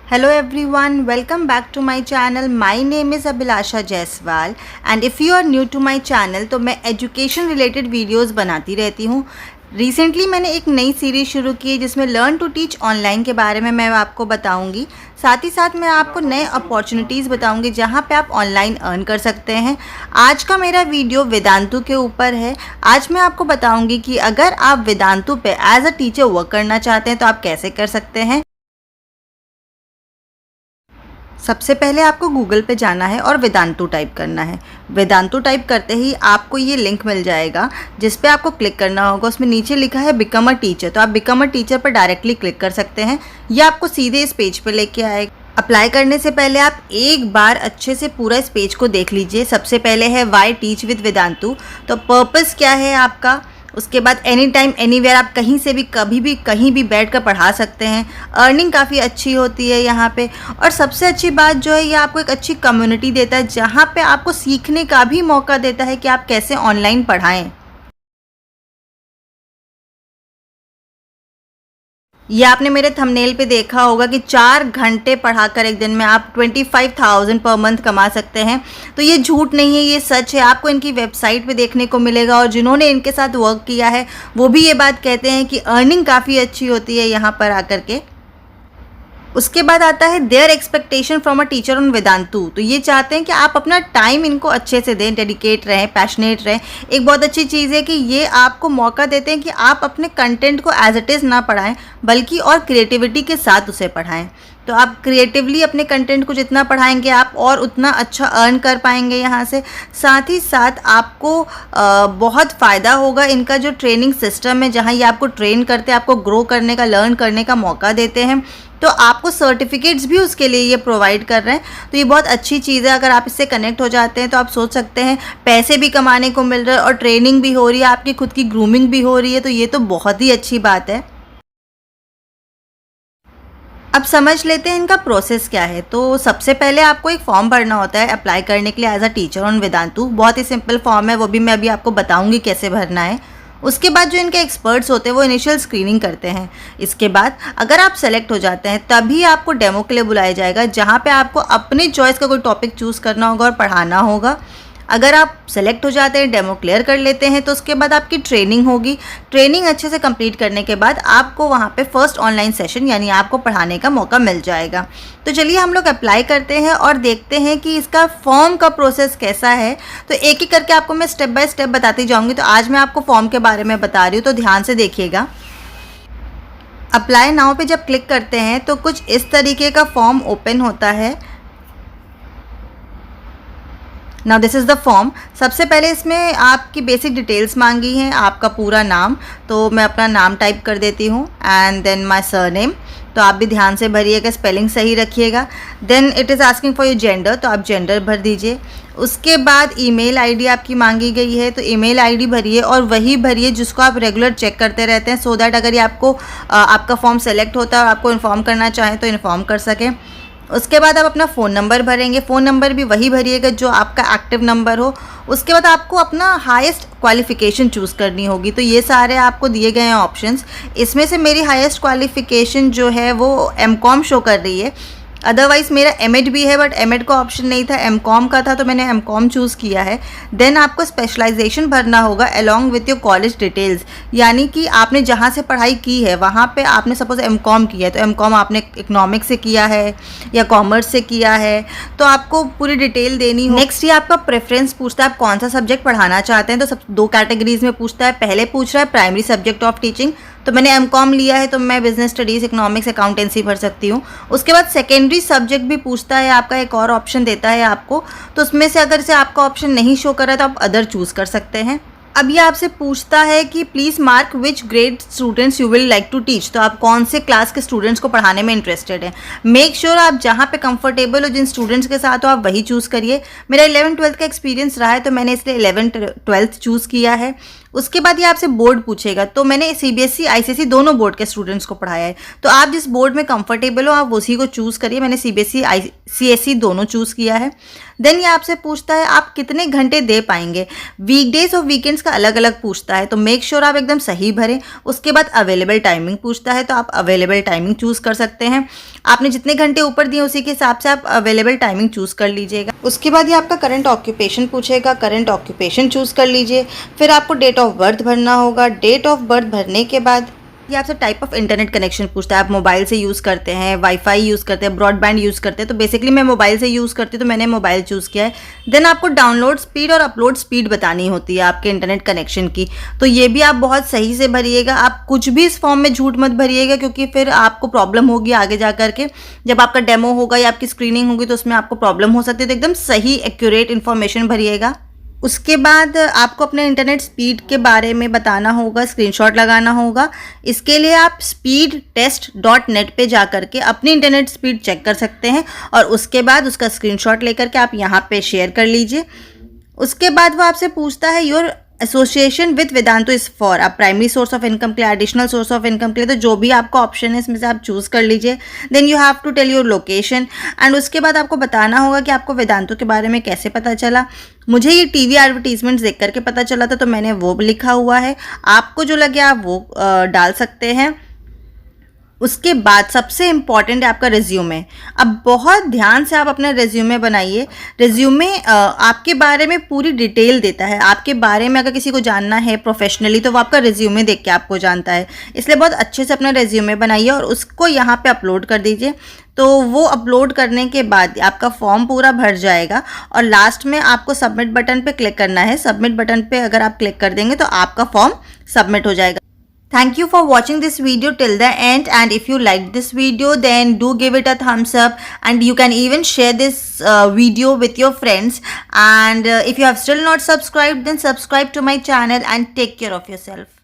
Hello everyone, welcome back to my channel. My name is Abhilasha Jaiswal and if you are new to my channel तो मैं education related videos बनाती रहती हूँ। Recently मैंने एक नई सीरीज़ शुरू की है जिसमें लर्न टू टीच ऑनलाइन के बारे में मैं आपको बताऊंगी। साथ ही साथ मैं आपको नए अपॉर्चुनिटीज़ बताऊंगी जहां पे आप ऑनलाइन अर्न कर सकते हैं। आज का मेरा वीडियो वेदांतु के ऊपर है। आज मैं आपको बताऊंगी कि अगर आप वेदांतु पे एज अ टीचर वर्क करना चाहते हैं तो आप कैसे कर सकते हैं। सबसे पहले आपको गूगल पे जाना है और वेदांतु टाइप करना है। वेदांतु टाइप करते ही आपको ये लिंक मिल जाएगा जिस पे आपको क्लिक करना होगा। उसमें नीचे लिखा है बिकम अ टीचर, तो आप बिकम अ टीचर पर डायरेक्टली क्लिक कर सकते हैं। ये आपको सीधे इस पेज पे लेके आएगा। अप्लाई करने से पहले आप एक बार अच्छे से पूरा इस पेज को देख लीजिए। सबसे पहले है वाई टीच विद वेदांतु, तो पर्पस क्या है आपका। उसके बाद एनी टाइम एनीवेयर, आप कहीं से भी कभी भी कहीं भी बैठ कर पढ़ा सकते हैं। अर्निंग काफ़ी अच्छी होती है यहाँ पे, और सबसे अच्छी बात जो है ये आपको एक अच्छी कम्युनिटी देता है जहाँ पे आपको सीखने का भी मौका देता है कि आप कैसे ऑनलाइन पढ़ाएं। ये आपने मेरे थंबनेल पे देखा होगा कि 4 घंटे पढ़ाकर एक दिन में आप 25,000 पर मंथ कमा सकते हैं। तो ये झूठ नहीं है, ये सच है। आपको इनकी वेबसाइट पे देखने को मिलेगा, और जिन्होंने इनके साथ वर्क किया है वो भी ये बात कहते हैं कि अर्निंग काफ़ी अच्छी होती है यहाँ पर आकर के। उसके बाद आता है their expectation from a teacher on Vedantu, तो ये चाहते हैं कि आप अपना टाइम इनको अच्छे से दें, डेडिकेट रहें, पैशनेट रहें। एक बहुत अच्छी चीज़ है कि ये आपको मौका देते हैं कि आप अपने कंटेंट को एज इट इज़ ना पढ़ाएं बल्कि और क्रिएटिविटी के साथ उसे पढ़ाएं। तो आप क्रिएटिवली अपने कंटेंट को जितना पढ़ाएंगे आप और उतना अच्छा अर्न कर पाएंगे यहाँ से। साथ ही साथ आपको बहुत फ़ायदा होगा। इनका जो ट्रेनिंग सिस्टम है जहाँ ये आपको ट्रेन करते हैं, आपको ग्रो करने का, लर्न करने का मौका देते हैं, तो आपको सर्टिफिकेट्स भी उसके लिए ये प्रोवाइड कर रहे हैं। तो ये बहुत अच्छी चीज़ है। अगर आप इससे कनेक्ट हो जाते हैं तो आप सोच सकते हैं पैसे भी कमाने को मिल रहे हैं और ट्रेनिंग भी हो रही है, आपकी खुद की ग्रूमिंग भी हो रही है, तो ये तो बहुत ही अच्छी बात है। अब समझ लेते हैं इनका प्रोसेस क्या है। तो सबसे पहले आपको एक फॉर्म भरना होता है अप्लाई करने के लिए as a teacher on Vedantu. बहुत ही सिंपल फॉर्म है, वो भी मैं अभी आपको बताऊंगी कैसे भरना है। उसके बाद जो इनके एक्सपर्ट्स होते हैं वो इनिशियल स्क्रीनिंग करते हैं। इसके बाद अगर आप सेलेक्ट हो जाते हैं तभी आपको डेमो के लिए बुलाया जाएगा जहाँ पे आपको अपनी चॉइस का कोई टॉपिक चूज़ करना होगा और पढ़ाना होगा। अगर आप सेलेक्ट हो जाते हैं, डेमो क्लियर कर लेते हैं, तो उसके बाद आपकी ट्रेनिंग होगी। ट्रेनिंग अच्छे से कंप्लीट करने के बाद आपको वहाँ पे फर्स्ट ऑनलाइन सेशन यानी आपको पढ़ाने का मौका मिल जाएगा। तो चलिए हम लोग अप्लाई करते हैं और देखते हैं कि इसका फॉर्म का प्रोसेस कैसा है। तो एक एक करके आपको मैं स्टेप बाय स्टेप बताती जाऊँगी। तो आज मैं आपको फॉर्म के बारे में बता रही हूँ, तो ध्यान से देखिएगा। अप्लाई नाउ पे जब क्लिक करते हैं तो कुछ इस तरीके का फॉर्म ओपन होता है। Now this is the form. सबसे पहले इसमें आपकी बेसिक डिटेल्स मांगी हैं, आपका पूरा नाम, तो मैं अपना नाम टाइप कर देती हूँ, एंड देन माय सरनेम, तो आप भी ध्यान से भरिएगा, स्पेलिंग सही रखिएगा। Then it is asking for your gender, तो आप जेंडर भर दीजिए। उसके बाद ईमेल आईडी आपकी मांगी गई है, तो ईमेल आईडी भरिए और वही भरिए जिसको आप रेगुलर चेक करते रहते हैं, सो दैट अगर ये आपका फॉर्म सेलेक्ट होता है और आपको इन्फॉर्म करना चाहें तो इन्फॉर्म कर सकें। उसके बाद आप अपना फ़ोन नंबर भरेंगे। फ़ोन नंबर भी वही भरिएगा जो आपका एक्टिव नंबर हो। उसके बाद आपको अपना हाईएस्ट क्वालिफ़िकेशन चूज़ करनी होगी। तो ये सारे आपको दिए गए हैं ऑप्शंस। इसमें से मेरी हाईएस्ट क्वालिफ़िकेशन जो है वो एमकॉम शो कर रही है। अदरवाइज़ मेरा एमएड भी है, बट एमएड का ऑप्शन नहीं था, एमकॉम का था, तो मैंने एमकॉम चूज़ किया है। देन आपको स्पेशलाइजेशन भरना होगा along with your college details, यानी कि आपने जहाँ से पढ़ाई की है वहाँ पे आपने सपोज एमकॉम किया है तो एमकॉम आपने इकोनॉमिक्स से किया है या कॉमर्स से किया है, तो आपको पूरी डिटेल देनी हो। नेक्स्ट ये आपका प्रेफरेंस पूछता है, आप कौन सा सब्जेक्ट पढ़ाना चाहते हैं। तो सब 2 कैटेगरीज में पूछता है। पहले पूछ रहा है प्राइमरी सब्जेक्ट ऑफ टीचिंग, तो मैंने एमकॉम लिया है तो मैं बिजनेस स्टडीज़, इकोनॉमिक्स, अकाउंटेंसी भर सकती हूँ। उसके बाद सेकेंडरी सब्जेक्ट भी पूछता है आपका, एक और ऑप्शन देता है आपको, तो उसमें से अगर से आपका ऑप्शन नहीं शो कर रहा है तो आप अदर चूज़ कर सकते हैं। अब ये आपसे पूछता है कि please mark which grade students you will like to teach, तो आप कौन से क्लास के स्टूडेंट्स को पढ़ाने में इंटरेस्टेड हैं। मेक श्योर आप जहाँ पे कंफर्टेबल हो, जिन स्टूडेंट्स के साथ हो, आप वही चूज़ करिए। मेरा 11th-12th का एक्सपीरियंस रहा है तो मैंने इसलिए 11th-12th चूज़ किया है। उसके बाद ये आपसे बोर्ड पूछेगा। तो मैंने सीबीएसई आईसीएसई दोनों बोर्ड के स्टूडेंट्स को पढ़ाया है, तो आप जिस बोर्ड में कंफर्टेबल हो आप उसी को चूज़ करिए। मैंने सीबीएसई आईसीएसई दोनों चूज़ किया है। देन ये आपसे पूछता है आप कितने घंटे दे पाएंगे। वीकडेज और वीकेंड्स का अलग अलग पूछता है, तो मेक श्योर आप एकदम सही भरें। उसके बाद अवेलेबल टाइमिंग पूछता है, तो आप अवेलेबल टाइमिंग चूज़ कर सकते हैं। आपने जितने घंटे ऊपर दिए उसी के हिसाब से आप अवेलेबल टाइमिंग चूज़ कर लीजिएगा। उसके बाद ये आपका करंट ऑक्यूपेशन पूछेगा, करंट ऑक्यूपेशन चूज़ कर लीजिए। फिर आपको डेट ऑफ बर्थ भरना होगा। डेट ऑफ बर्थ भरने के बाद ये आपसे टाइप ऑफ इंटरनेट कनेक्शन पूछता है, आप मोबाइल से यूज़ करते हैं, वाईफाई यूज़ करते हैं, ब्रॉडबैंड यूज़ करते हैं। तो बेसिकली मैं मोबाइल से यूज़ करती हूँ, तो मैंने मोबाइल चूज़ किया है। देन आपको डाउनलोड स्पीड और अपलोड स्पीड बतानी होती है आपके इंटरनेट कनेक्शन की, तो ये भी आप बहुत सही से भरिएगा। आप कुछ भी इस फॉर्म में झूठ मत भरिएगा, क्योंकि फिर आपको प्रॉब्लम होगी आगे जा करके। जब आपका डेमो होगा या आपकी स्क्रीनिंग होगी तो उसमें आपको प्रॉब्लम हो सकती है, तो एकदम सही एक्यूरेट इन्फॉर्मेशन भरिएगा। उसके बाद आपको अपने इंटरनेट स्पीड के बारे में बताना होगा, स्क्रीनशॉट लगाना होगा। इसके लिए आप speedtest.net पे जा करके अपनी इंटरनेट स्पीड चेक कर सकते हैं और उसके बाद उसका स्क्रीनशॉट लेकर के आप यहाँ पे शेयर कर लीजिए। उसके बाद वो आपसे पूछता है your association with वेदांतो is for, आप प्राइमरी सोर्स ऑफ इनकम के लिए, एडिशनल सोर्स ऑफ इनकम के लिए, तो जो भी आपका ऑप्शन है इसमें से आप चूज़ कर लीजिए। Then you have to tell your location and उसके बाद आपको बताना होगा कि आपको वेदांतो के बारे में कैसे पता चला। मुझे ये टीवी एडवर्टीजमेंट देख करके पता चला था, तो मैंने वो भी लिखा हुआ है। आपको जो लगे आप वो डाल सकते हैं। उसके बाद सबसे इम्पॉर्टेंट है आपका रेज्यूमे। अब बहुत ध्यान से आप अपना रेज्यूमे बनाइए। रेज्यूमे आपके बारे में पूरी डिटेल देता है। आपके बारे में अगर किसी को जानना है प्रोफेशनली तो वो आपका रेज्यूमे देख के आपको जानता है, इसलिए बहुत अच्छे से अपना रेज्यूमे बनाइए और उसको यहाँ पे अपलोड कर दीजिए। तो वो अपलोड करने के बाद आपका फॉर्म पूरा भर जाएगा और लास्ट में आपको सबमिट बटन पे क्लिक करना है। सबमिट बटन पे अगर आप क्लिक कर देंगे तो आपका फॉर्म सबमिट हो जाएगा। Thank you for watching this video till the end, and if you liked this video then do give it a thumbs up, and you can even share this video with your friends, and if you have still not subscribed then subscribe to my channel and take care of yourself.